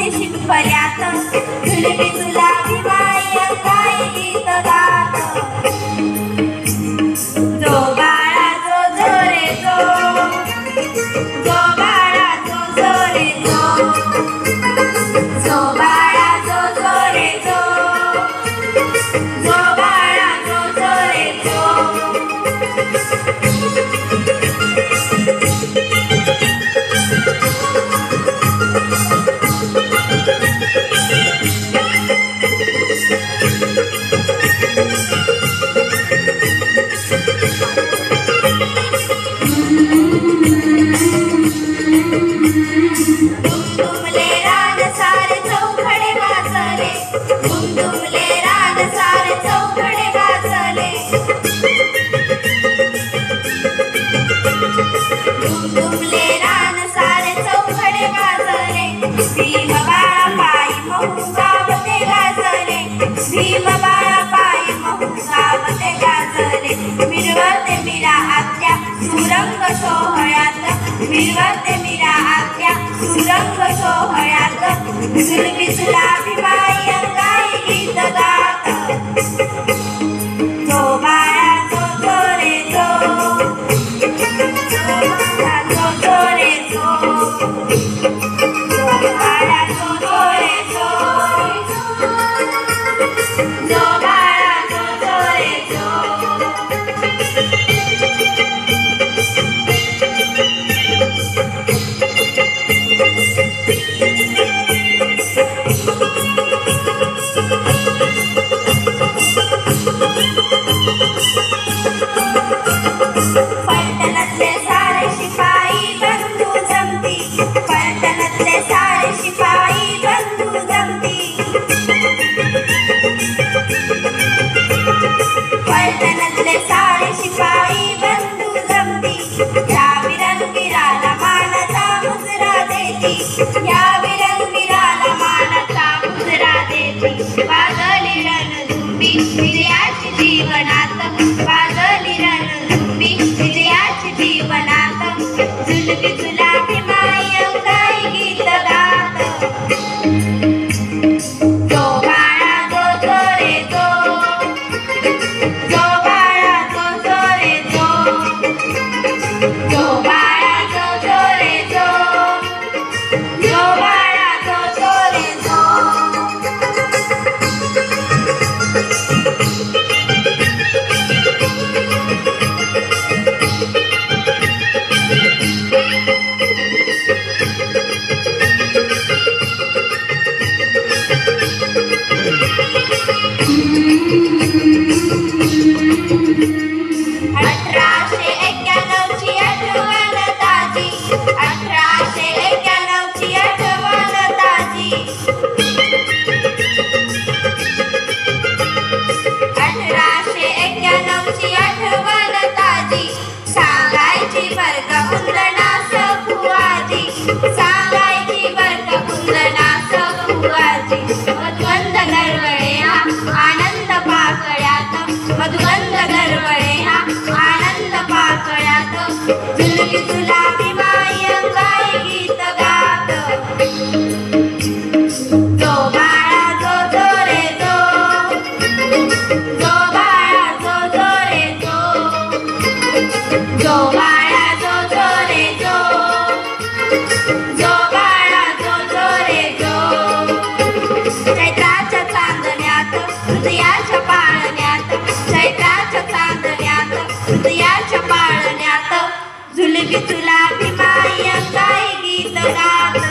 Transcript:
झुलते शिंपल्यात झुलवी तुला भिमाई अंगाई गीत गात जो बाळा जो जो रे जो जो बाळा जो जो रे जो जो बाळा जो जो रे जो जो बाळा जो जो रे जो दुमदुमले रान सारे चौखडे वाजले दुमदुमले रान सारे चौखडे वाजले दुमदुमले रान सारे चौखडे वाजले भीम बाळा पायी महू गावते गाजले भीम बाळा पायी महू गावते गाजले मिरवते मीरा आत्या सुरंग सोहळ्यात मिरवते मीरा आत्या सुरंग सोहळ्यात झुलवी तुला भिमाई अंगाई गीत गात जो बाळा जो जो रे जो जो बाळा जो जो रे जो जो बाळा जो जो रे जो जो बाळा जो जो रे जो पलटणातले सारे शिपाई बंधू जमती पलटणातले सारे शिपाई बंधू जमती पलटणातले सारे शिपाई बंधू जमती या वीरंगीराला मानाचा मुजरा देती या वीरंगीराला मानाचा मुजरा देती वाजली रणधुंडी विजयाची जीवनात वाजली रणधुंडी विजयाची जीवनात झुलवी तुला भिमाई अंगाई गीत गात जो बाळा जो जो रे जो जो बाळा जो जो रे जो जो बाळा जो जो रे जो जो बाळा जो जो रे जो सांगायची वर्ग कुंदना सखुआजी सांगायची वर्ग कुंदना सखुआजी मधुगंध गरवळे हा आनंद पाकळ्यात मधुगंध गरवळे हा आनंद पाकळ्यात झुलवी तुला भिमाई अंगाई गीत गात जो बाळा जो जो रे जो जो बाळा जो जो रे जो जो बाळा जो जो रे जो जो बाळा जो जो रे जो चैत्राच्या चांदण्यात हृदयाच्या पाळण्यात चैत्राच्या चांदण्यात हृदयाच्या पाळण्यात झुलवी तुला भिमाई अंगाई गीत गात